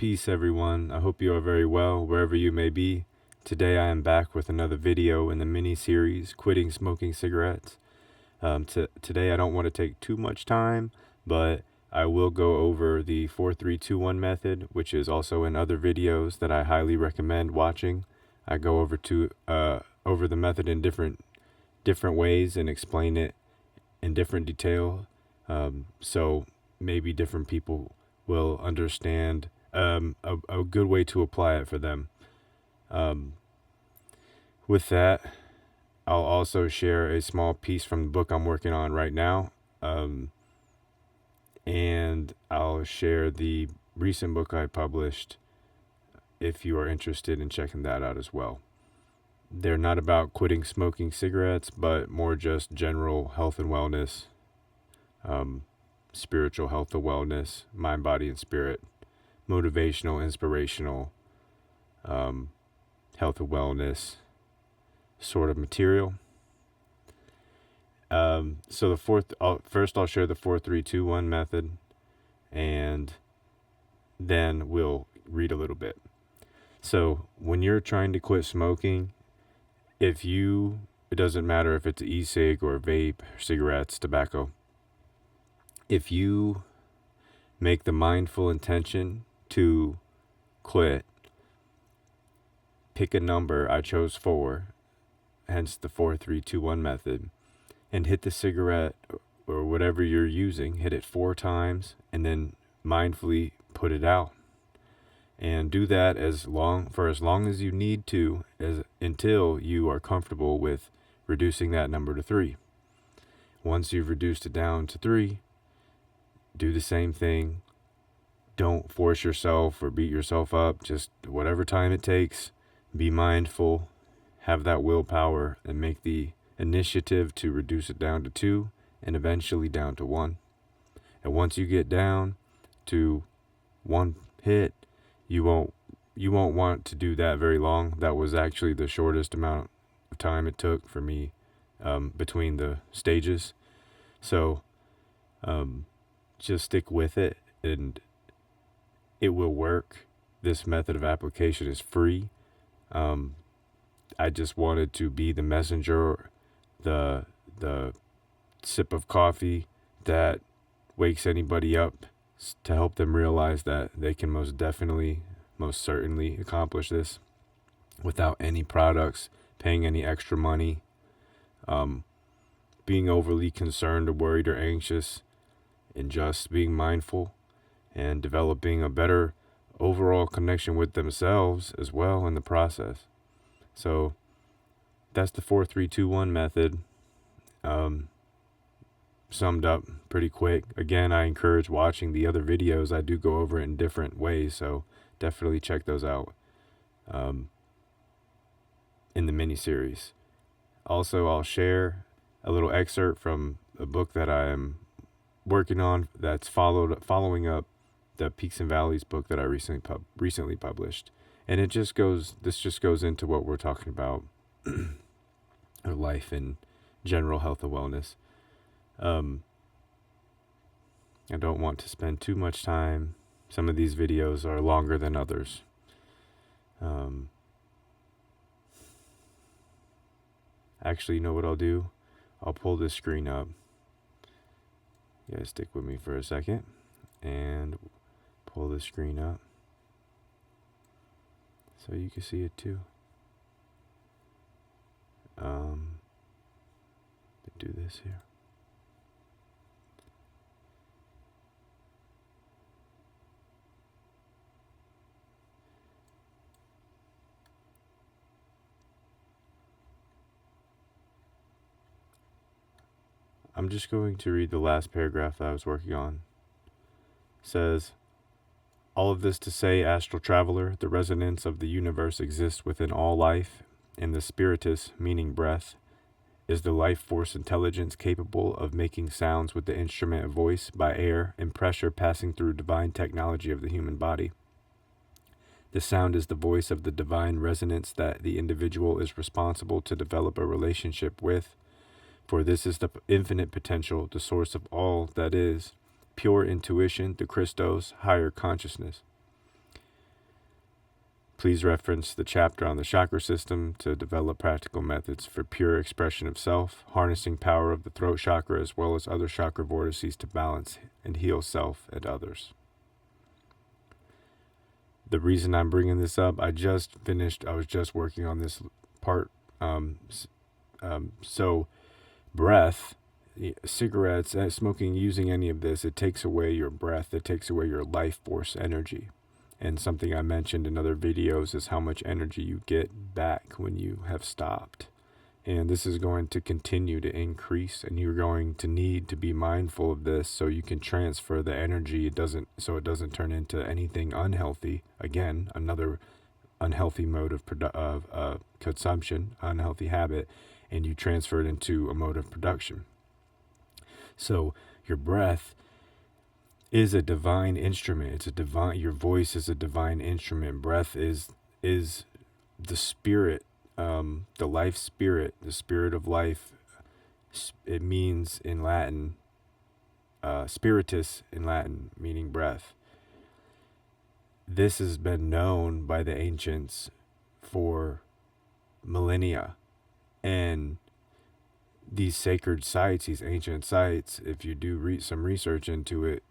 Peace, everyone. I hope you are very well, wherever you may be. Today I am back with another video in the mini-series, Quitting Smoking Cigarettes. Today I don't want to take too much time, but I will go over the 4-3-2-1 method, which is also in other videos that I highly recommend watching. I go over the method in different ways and explain it in different detail, so maybe different people will understand a good way to apply it for them. With that, I'll also share a small piece from the book I'm working on right now, and I'll share the recent book I published if you are interested in checking that out as well. They're not about quitting smoking cigarettes, but more just general health and wellness, spiritual health and wellness, mind, body, and spirit, motivational, inspirational, health and wellness sort of material. So first I'll share the 4-3-2-1 method, and then we'll read a little bit. So when you're trying to quit smoking, it doesn't matter if it's e-cig or vape, cigarettes, tobacco. If you make the mindful intention to quit, pick a number. I chose 4, hence the 4-3-2-1 method, and hit the cigarette or whatever you're using, hit it 4 times, and then mindfully put it out. And do that for as long as you need to, until you are comfortable with reducing that number to 3. Once you've reduced it down to 3, do the same thing. Don't force yourself or beat yourself up. Just whatever time it takes, be mindful, have that willpower, and make the initiative to reduce it down to 2 and eventually down to 1. And once you get down to 1 hit, you won't want to do that very long. That was actually the shortest amount of time it took for me between the stages. So just stick with it, and it will work. This method of application is free. I just wanted to be the messenger, the sip of coffee that wakes anybody up, to help them realize that they can most certainly accomplish this without any products, paying any extra money, being overly concerned or worried or anxious, and just being mindful and developing a better overall connection with themselves as well in the process. So that's the 4-3-2-1 method, summed up pretty quick. Again, I encourage watching the other videos. I do go over it in different ways, so definitely check those out in the mini-series. Also, I'll share a little excerpt from a book that I am working on that's following up the Peaks and Valleys book that I recently published. And this just goes into what we're talking about, life and general health and wellness. I don't want to spend too much time. Some of these videos are longer than others. Actually, you know what I'll do? I'll pull this screen up. You guys stick with me for a second, and pull the screen up so you can see it too. Do this here. I'm just going to read the last paragraph that I was working on. It says, all of this to say, astral traveler, the resonance of the universe exists within all life, and the spiritus, meaning breath, is the life force intelligence capable of making sounds with the instrument of voice by air and pressure passing through divine technology of the human body. The sound is the voice of the divine resonance that the individual is responsible to develop a relationship with, for this is the infinite potential, the source of all that is, pure intuition, the Christos, higher consciousness. Please reference the chapter on the chakra system to develop practical methods for pure expression of self, harnessing power of the throat chakra as well as other chakra vortices to balance and heal self and others. The reason I'm bringing this up, I was just working on this part. So breath, cigarettes, smoking, using any of this, it takes away your breath. It takes away your life force energy. And something I mentioned in other videos is how much energy you get back when you have stopped. And this is going to continue to increase, and you're going to need to be mindful of this so you can transfer the energy. It doesn't turn into anything unhealthy. Again, another unhealthy mode of consumption, unhealthy habit, and you transfer it into a mode of production. So your breath is a divine instrument. Your voice is a divine instrument. Breath is the spirit, the life spirit, the spirit of life. It means in Latin, spiritus in Latin, meaning breath. This has been known by the ancients for millennia. And these sacred sites, these ancient sites, if you do some research into it,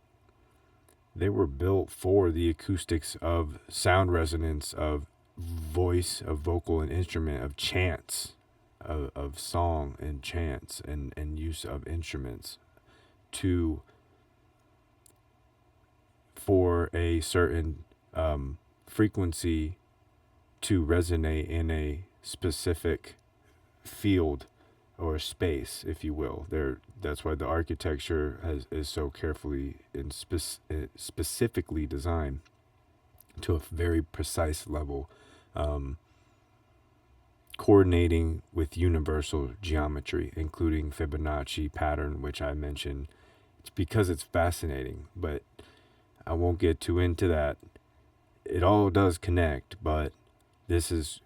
they were built for the acoustics of sound resonance, of voice, of vocal and instrument, of chants, of song and chants and use of instruments for a certain frequency to resonate in a specific field or space, if you will. That's why the architecture is so carefully and specifically designed to a very precise level, coordinating with universal geometry, including Fibonacci pattern, which I mentioned. It's because it's fascinating, but I won't get too into that. It all does connect, but this is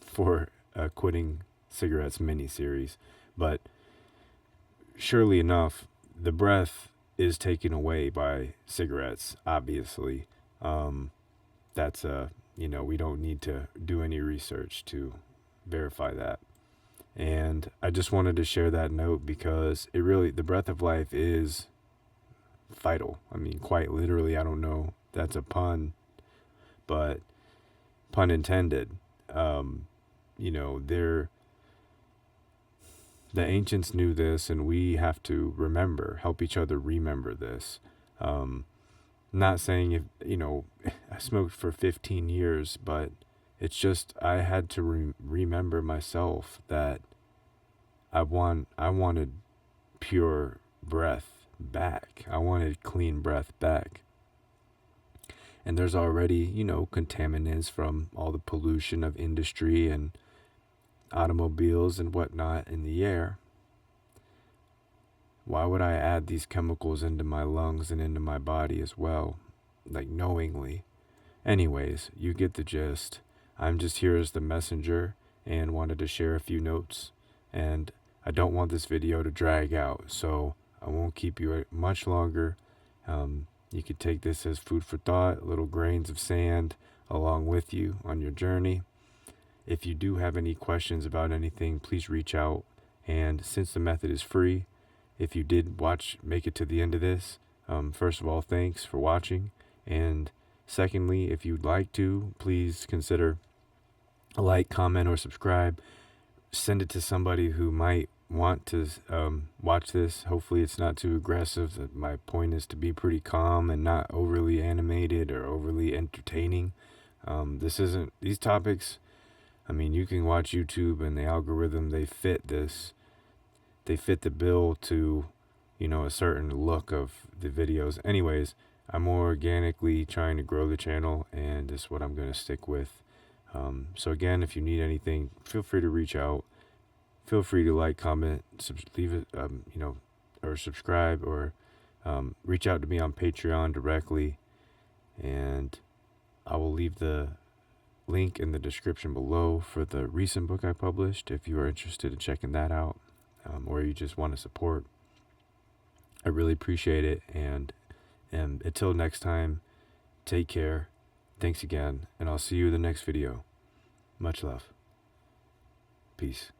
for quitting cigarettes mini-series. But surely enough, the breath is taken away by cigarettes, obviously. That's we don't need to do any research to verify that. And I just wanted to share that note because the breath of life is vital. I mean, quite literally, I don't know, that's a pun, but pun intended. The ancients knew this, and we have to help each other remember this. Not saying I smoked for 15 years, but it's just I had to remember myself that I wanted pure breath back. I wanted clean breath back. And there's already, contaminants from all the pollution of industry and automobiles and whatnot in the air. Why would I add these chemicals into my lungs and into my body as well, like knowingly? Anyways, you get the gist. I'm just here as the messenger and wanted to share a few notes, and I don't want this video to drag out, so I won't keep you much longer. You could take this as food for thought, little grains of sand along with you on your journey. If you do have any questions about anything, please reach out. And since the method is free, if you did make it to the end of this, first of all, thanks for watching. And secondly, if you'd like to, please consider a like, comment, or subscribe. Send it to somebody who might want to watch this. Hopefully it's not too aggressive. My point is to be pretty calm and not overly animated or overly entertaining. These topics, I mean, you can watch YouTube and the algorithm, they fit the bill to, a certain look of the videos. Anyways, I'm more organically trying to grow the channel, and this is what I'm going to stick with. So again, if you need anything, feel free to reach out. Feel free to like, comment, leave it, or subscribe, or reach out to me on Patreon directly. And I will leave the link in the description below for the recent book I published if you are interested in checking that out, or you just want to support. I really appreciate it, and until next time, take care, Thanks again, and I'll see you in the next video. Much love. Peace.